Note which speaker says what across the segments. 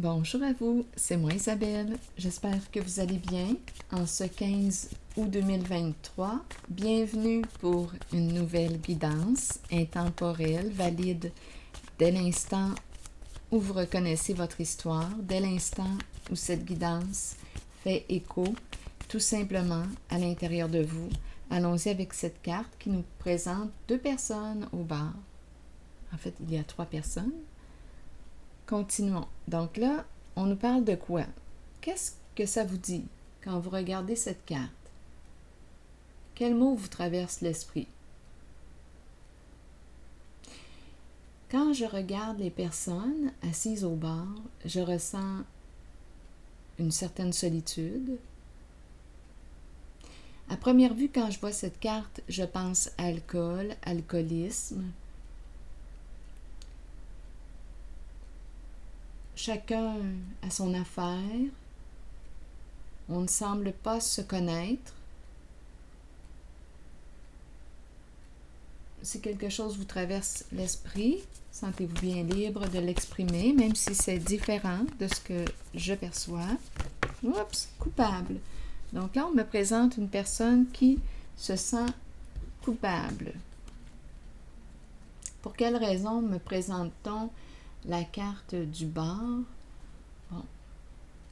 Speaker 1: Bonjour à vous, c'est moi Isabelle. J'espère que vous allez bien en ce 15 août 2023. Bienvenue pour une nouvelle guidance intemporelle, valide dès l'instant où vous reconnaissez votre histoire, dès l'instant où cette guidance fait écho tout simplement à l'intérieur de vous. Allons-y avec cette carte qui nous présente deux personnes au bar. En fait, il y a trois personnes. Continuons. Donc là, on nous parle de quoi? Qu'est-ce que ça vous dit quand vous regardez cette carte? Quel mot vous traverse l'esprit? Quand je regarde les personnes assises au bar, je ressens une certaine solitude. À première vue, quand je vois cette carte, je pense alcool, alcoolisme. Chacun a son affaire. On ne semble pas se connaître. Si quelque chose vous traverse l'esprit, sentez-vous bien libre de l'exprimer, même si c'est différent de ce que je perçois. Oups, coupable. Donc là, on me présente une personne qui se sent coupable. Pour quelle raison me présente-t-on la carte du bar? Bon,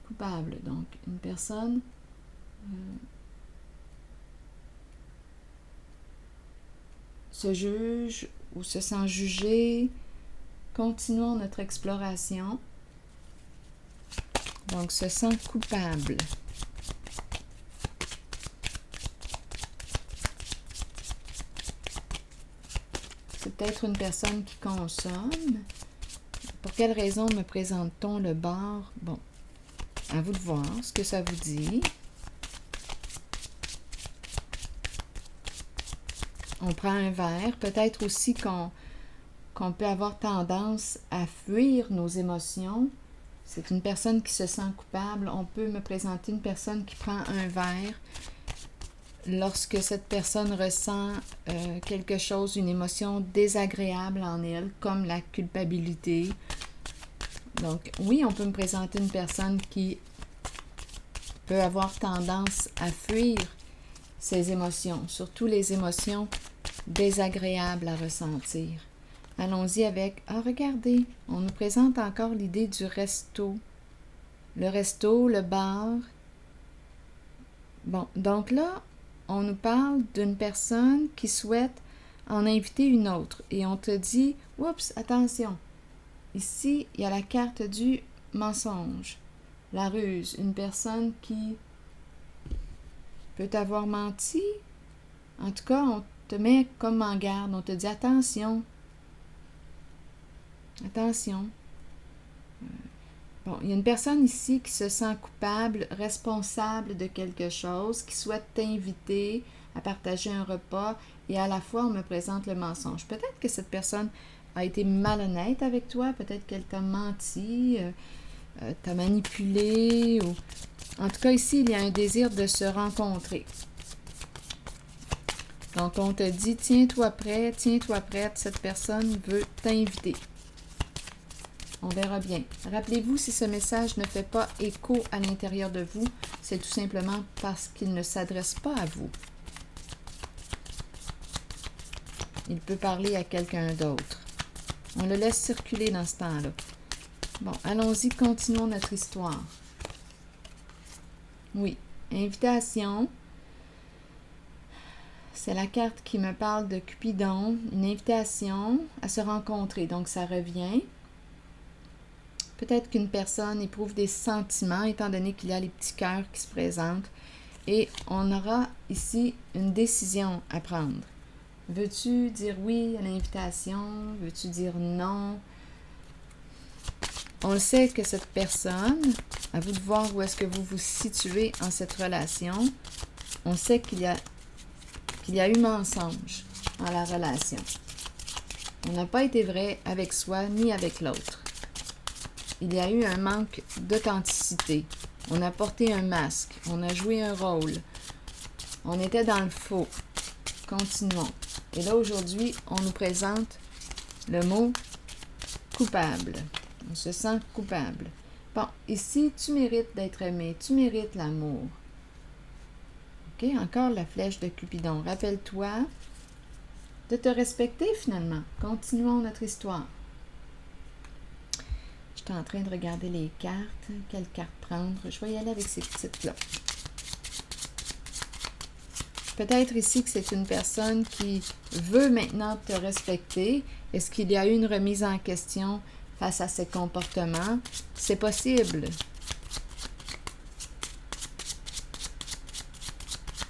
Speaker 1: coupable. Donc, une personne se juge ou se sent jugée. Continuons notre exploration. Donc, se sent coupable. C'est peut-être une personne qui consomme. Pour quelle raison me présente-t-on le bar? Bon, à vous de voir ce que ça vous dit. On prend un verre. Peut-être aussi qu'on peut avoir tendance à fuir nos émotions. C'est une personne qui se sent coupable. On peut me présenter une personne qui prend un verre lorsque cette personne ressent quelque chose, une émotion désagréable en elle, comme la culpabilité. Donc, oui, on peut me présenter une personne qui peut avoir tendance à fuir ses émotions, surtout les émotions désagréables à ressentir. Allons-y avec, regardez, on nous présente encore l'idée du resto. Le resto, le bar. Bon, donc là, on nous parle d'une personne qui souhaite en inviter une autre. Et on te dit, oups, attention, ici, il y a la carte du mensonge, la ruse. Une personne qui peut t'avoir menti. En tout cas, on te met comme en garde. On te dit, attention. Attention. Bon, il y a une personne ici qui se sent coupable, responsable de quelque chose, qui souhaite t'inviter à partager un repas et à la fois on me présente le mensonge. Peut-être que cette personne a été malhonnête avec toi, peut-être qu'elle t'a menti, t'a manipulé. En tout cas, ici, il y a un désir de se rencontrer. Donc, on te dit, tiens-toi prête, cette personne veut t'inviter. On verra bien. Rappelez-vous, si ce message ne fait pas écho à l'intérieur de vous, c'est tout simplement parce qu'il ne s'adresse pas à vous. Il peut parler à quelqu'un d'autre. On le laisse circuler dans ce temps-là. Bon, allons-y, continuons notre histoire. Oui, invitation. C'est la carte qui me parle de Cupidon, une invitation à se rencontrer. Donc, ça revient. Peut-être qu'une personne éprouve des sentiments, étant donné qu'il y a les petits cœurs qui se présentent. Et on aura ici une décision à prendre. Veux-tu dire oui à l'invitation? Veux-tu dire non? On le sait que cette personne, à vous de voir où est-ce que vous vous situez en cette relation, on sait qu'il y a eu mensonge dans la relation. On n'a pas été vrai avec soi ni avec l'autre. Il y a eu un manque d'authenticité. On a porté un masque. On a joué un rôle. On était dans le faux. Continuons. Et là, aujourd'hui, on nous présente le mot coupable. On se sent coupable. Bon, ici, tu mérites d'être aimé, tu mérites l'amour. OK, encore la flèche de Cupidon. Rappelle-toi de te respecter finalement. Continuons notre histoire. Je suis en train de regarder les cartes. Quelle carte prendre? Je vais y aller avec ces petites-là. Peut-être ici que c'est une personne qui veut maintenant te respecter. Est-ce qu'il y a eu une remise en question face à ses comportements? C'est possible.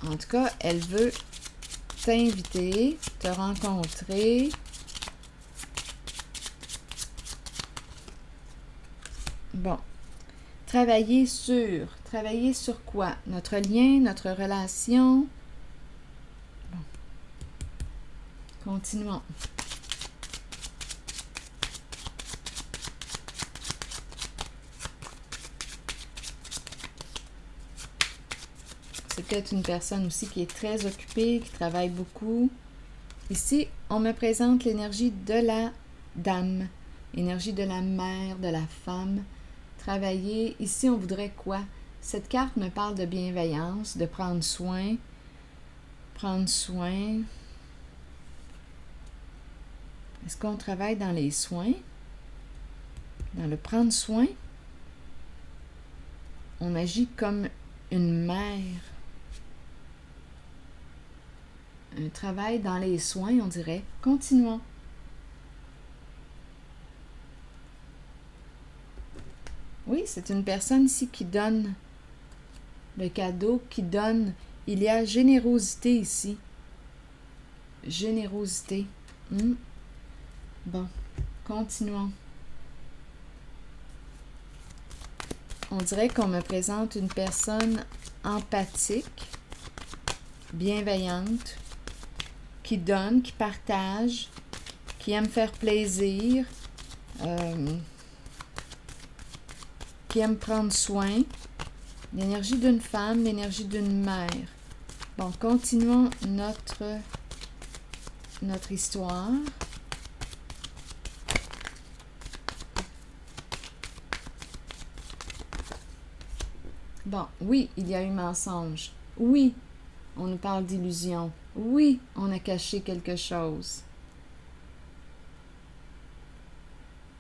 Speaker 1: En tout cas, elle veut t'inviter, te rencontrer. Bon. Travailler sur quoi? Notre lien, notre relation. Bon. Continuons. C'est peut-être une personne aussi qui est très occupée, qui travaille beaucoup. Ici, on me présente l'énergie de la dame, l'énergie de la mère, de la femme. Travailler. Ici, on voudrait quoi? Cette carte me parle de bienveillance, de prendre soin. Prendre soin. Est-ce qu'on travaille dans les soins? Dans le prendre soin? On agit comme une mère. Un travail dans les soins, on dirait. Continuons. Oui, c'est une personne ici qui donne le cadeau, qui donne. Il y a générosité ici. Générosité. Bon, continuons. On dirait qu'on me présente une personne empathique, bienveillante, qui donne, qui partage, qui aime faire plaisir, qui aime prendre soin. L'énergie d'une femme, l'énergie d'une mère. Bon, continuons notre histoire. Bon, oui, il y a eu mensonge. Oui, on nous parle d'illusion. Oui, on a caché quelque chose.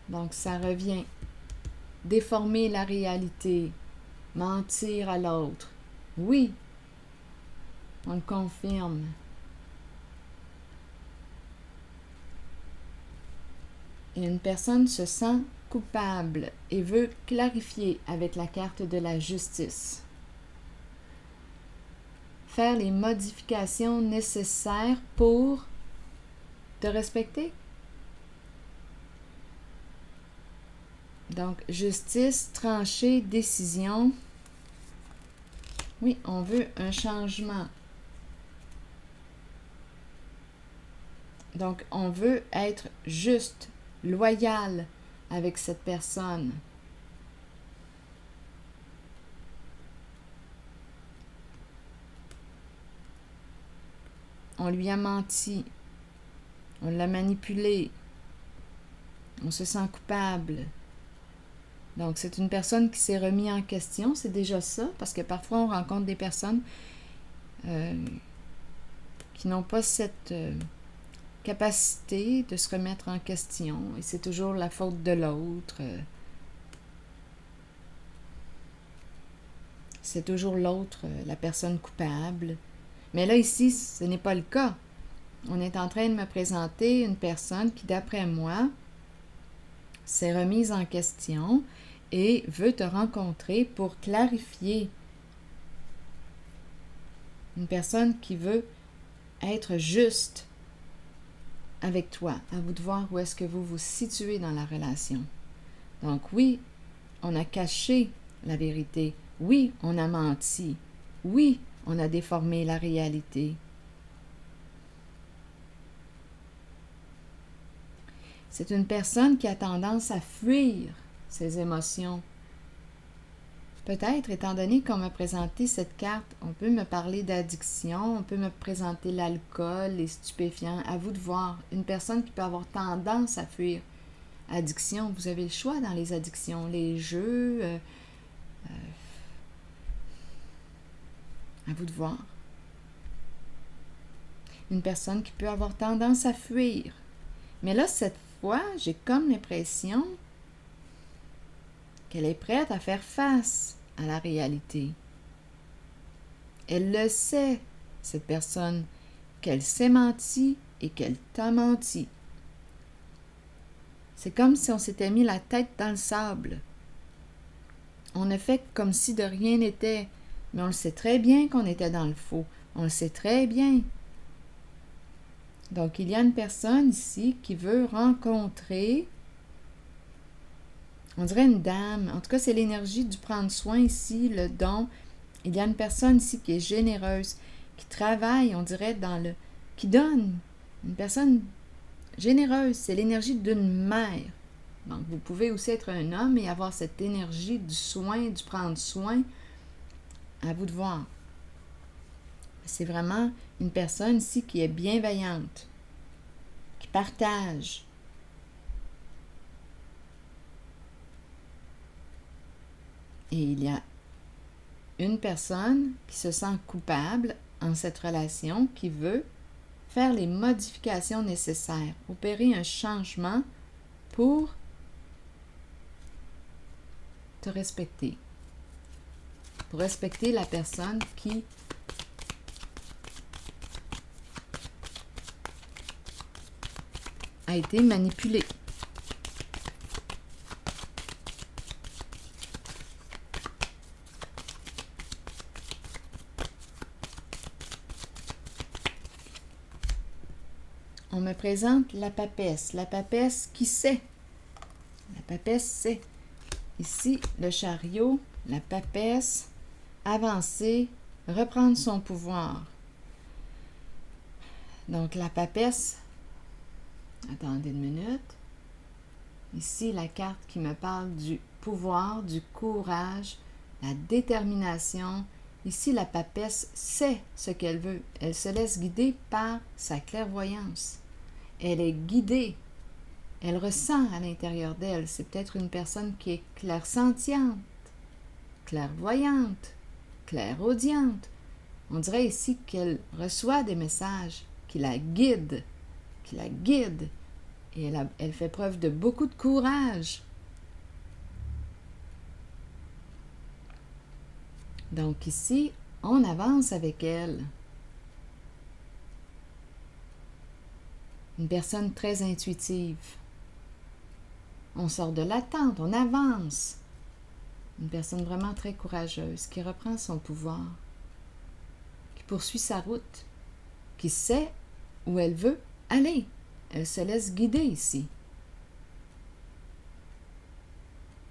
Speaker 1: Donc, ça revient. Déformer la réalité. Mentir à l'autre. Oui, on le confirme. Et une personne se sent coupable et veut clarifier avec la carte de la justice. Faire les modifications nécessaires pour te respecter. Donc, justice, trancher, décision. Oui, on veut un changement. Donc, on veut être juste, loyal avec cette personne. On lui a menti. On l'a manipulé. On se sent coupable. Donc, c'est une personne qui s'est remise en question. C'est déjà ça, parce que parfois, on rencontre des personnes qui n'ont pas cette capacité de se remettre en question. Et c'est toujours la faute de l'autre. C'est toujours l'autre, la personne coupable. Mais là, ici, ce n'est pas le cas. On est en train de me présenter une personne qui, d'après moi, s'est remise en question et veut te rencontrer pour clarifier. Une personne qui veut être juste avec toi. À vous de voir où est-ce que vous vous situez dans la relation. Donc oui, on a caché la vérité. Oui, on a menti. Oui, on a déformé la réalité. C'est une personne qui a tendance à fuir ses émotions. Peut-être, étant donné qu'on m'a présenté cette carte, on peut me parler d'addiction, on peut me présenter l'alcool, les stupéfiants. À vous de voir. Une personne qui peut avoir tendance à fuir. addiction. Vous avez le choix dans les addictions, les jeux, à vous de voir. Une personne qui peut avoir tendance à fuir. Mais là, cette fois, j'ai comme l'impression qu'elle est prête à faire face à la réalité. Elle le sait, cette personne, qu'elle s'est menti et qu'elle t'a menti. C'est comme si on s'était mis la tête dans le sable. On a fait comme si de rien n'était, mais on le sait très bien qu'on était dans le faux. On le sait très bien. Donc, il y a une personne ici qui veut rencontrer, on dirait une dame, en tout cas, c'est l'énergie du prendre soin ici, le don. Il y a une personne ici qui est généreuse, qui travaille, on dirait, qui donne. Une personne généreuse, c'est l'énergie d'une mère. Donc, vous pouvez aussi être un homme et avoir cette énergie du soin, du prendre soin. À vous de voir. C'est vraiment une personne ici qui est bienveillante, qui partage. Et il y a une personne qui se sent coupable en cette relation, qui veut faire les modifications nécessaires, opérer un changement pour te respecter. Pour respecter la personne qui a été manipulée. On me présente la papesse. La papesse qui sait. La papesse sait. Ici, le chariot, la papesse, avancer, reprendre son pouvoir. Donc, la papesse, attendez une minute. Ici, la carte qui me parle du pouvoir, du courage, la détermination. Ici, la papesse sait ce qu'elle veut. Elle se laisse guider par sa clairvoyance. Elle est guidée. Elle ressent à l'intérieur d'elle. C'est peut-être une personne qui est clairsentiente, clairvoyante, clairaudiente. On dirait ici qu'elle reçoit des messages qui la guident, Et elle fait preuve de beaucoup de courage. Donc ici, on avance avec elle. Une personne très intuitive. On sort de l'attente, on avance. Une personne vraiment très courageuse qui reprend son pouvoir, qui poursuit sa route, qui sait où elle veut aller. Elle se laisse guider ici.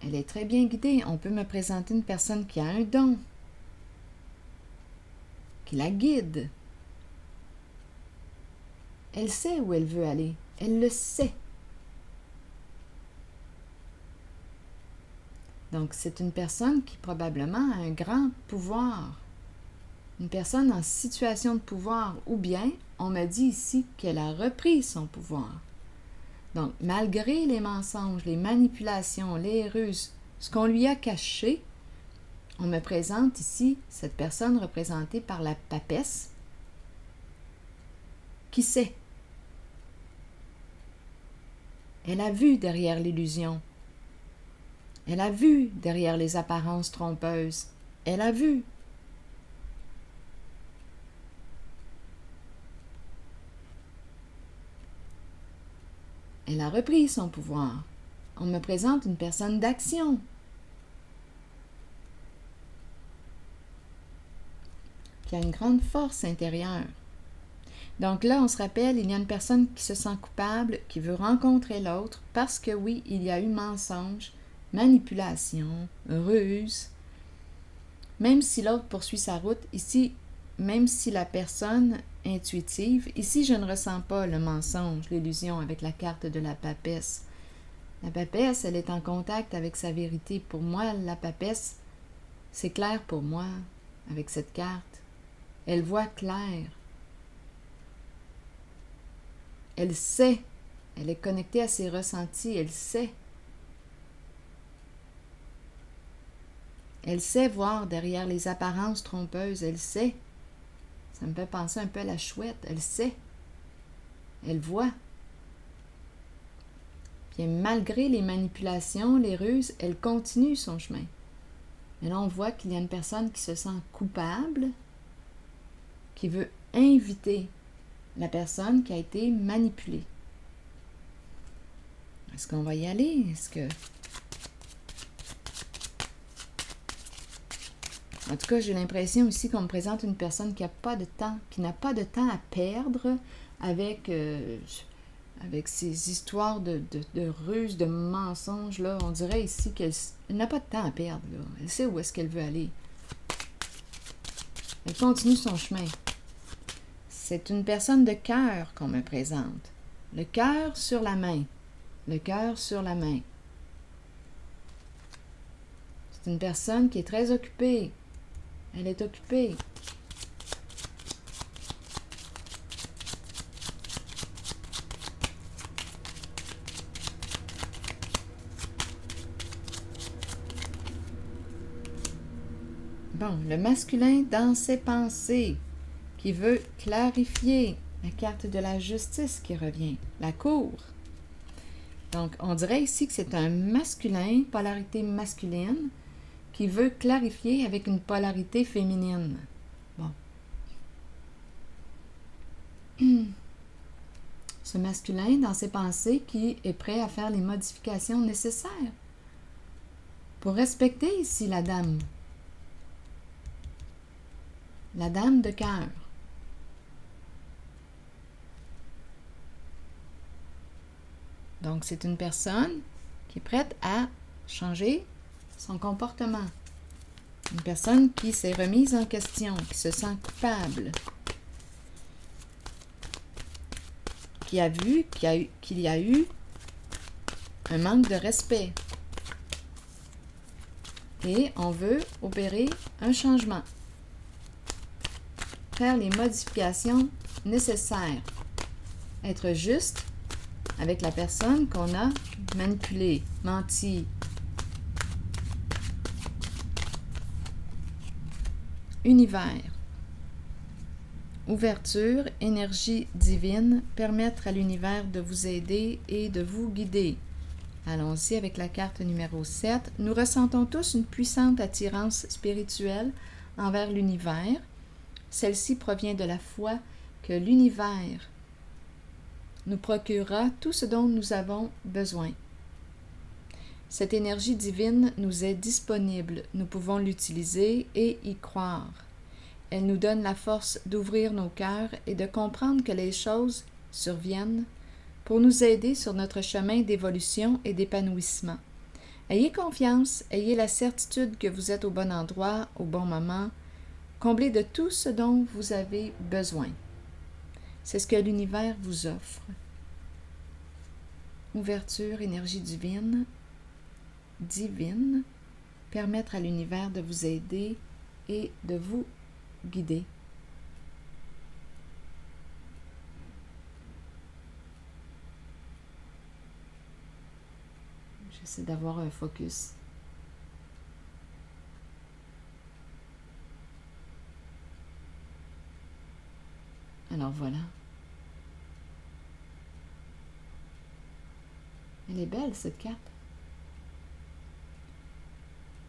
Speaker 1: Elle est très bien guidée. On peut me présenter une personne qui a un don, qui la guide. Elle sait où elle veut aller. Elle le sait. Donc, c'est une personne qui probablement a un grand pouvoir. Une personne en situation de pouvoir, ou bien, on me dit ici qu'elle a repris son pouvoir. Donc, malgré les mensonges, les manipulations, les ruses, ce qu'on lui a caché, on me présente ici cette personne représentée par la papesse qui sait. Elle a vu derrière l'illusion. Elle a vu derrière les apparences trompeuses. Elle a vu. Elle a repris son pouvoir. On me présente une personne d'action. Qui a une grande force intérieure. Donc là, on se rappelle, il y a une personne qui se sent coupable, qui veut rencontrer l'autre, parce que oui, il y a eu mensonge, manipulation, ruse. Même si l'autre poursuit sa route, ici, même si la personne intuitive, ici je ne ressens pas le mensonge, l'illusion avec la carte de la papesse. La papesse, elle est en contact avec sa vérité. Pour moi, la papesse, c'est clair pour moi avec cette carte. Elle voit clair. Elle sait Elle est connectée à ses ressentis, elle sait. Elle sait voir derrière les apparences trompeuses, elle sait. Ça me fait penser un peu à la chouette, elle sait. Elle voit. Puis malgré les manipulations, les ruses, elle continue son chemin. Mais là, on voit qu'il y a une personne qui se sent coupable, qui veut inviter la personne qui a été manipulée. Est-ce qu'on va y aller? Est-ce que... En tout cas, j'ai l'impression aussi qu'on me présente une personne qui n'a pas de temps, à perdre avec ces histoires de ruses, de mensonges. Là. On dirait ici qu'elle n'a pas de temps à perdre. Là. Elle sait où est-ce qu'elle veut aller. Elle continue son chemin. C'est une personne de cœur qu'on me présente. Le cœur sur la main. Le cœur sur la main. C'est une personne qui est très occupée. Elle est occupée. Bon, le masculin dans ses pensées, qui veut clarifier la carte de la justice qui revient, la cour. Donc, on dirait ici que c'est un masculin, polarité masculine, qui veut clarifier avec une polarité féminine. Bon. Ce masculin, dans ses pensées, qui est prêt à faire les modifications nécessaires pour respecter ici la dame. La dame de cœur. Donc, c'est une personne qui est prête à changer son comportement. Une personne qui s'est remise en question, qui se sent coupable, qui a vu qu'il y a eu un manque de respect. Et on veut opérer un changement. Faire les modifications nécessaires. Être juste avec la personne qu'on a manipulée, menti. Univers. Ouverture, énergie divine, permettre à l'univers de vous aider et de vous guider. Allons-y avec la carte numéro 7. Nous ressentons tous une puissante attirance spirituelle envers l'univers. Celle-ci provient de la foi que l'univers nous procurera tout ce dont nous avons besoin. Cette énergie divine nous est disponible, nous pouvons l'utiliser et y croire. Elle nous donne la force d'ouvrir nos cœurs et de comprendre que les choses surviennent pour nous aider sur notre chemin d'évolution et d'épanouissement. Ayez confiance, ayez la certitude que vous êtes au bon endroit, au bon moment, comblé de tout ce dont vous avez besoin. C'est ce que l'univers vous offre. Ouverture, énergie divine, permettre à l'univers de vous aider et de vous guider. J'essaie d'avoir un focus. Alors voilà. Elle est belle cette carte.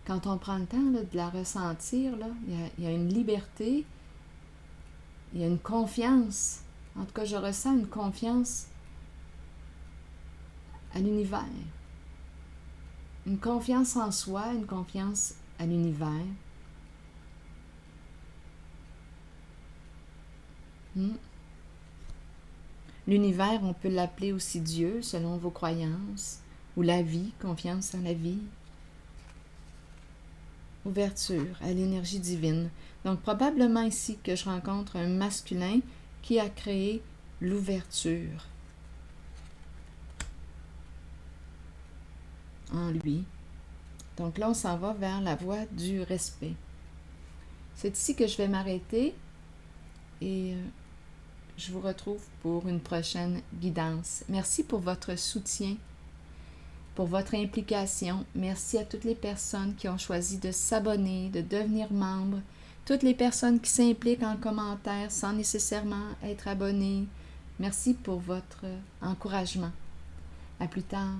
Speaker 1: Quand on prend le temps là, de la ressentir, là, il y a une liberté, il y a une confiance. En tout cas, je ressens une confiance à l'univers. Une confiance en soi, une confiance à l'univers. L'univers, on peut l'appeler aussi Dieu, selon vos croyances, ou la vie, confiance en la vie. Ouverture à l'énergie divine. Donc, probablement ici que je rencontre un masculin qui a créé l'ouverture en lui. Donc là, on s'en va vers la voie du respect. C'est ici que je vais m'arrêter et je vous retrouve pour une prochaine guidance. Merci pour votre soutien, pour votre implication. Merci à toutes les personnes qui ont choisi de s'abonner, de devenir membres, toutes les personnes qui s'impliquent en commentaire sans nécessairement être abonnées. Merci pour votre encouragement. À plus tard.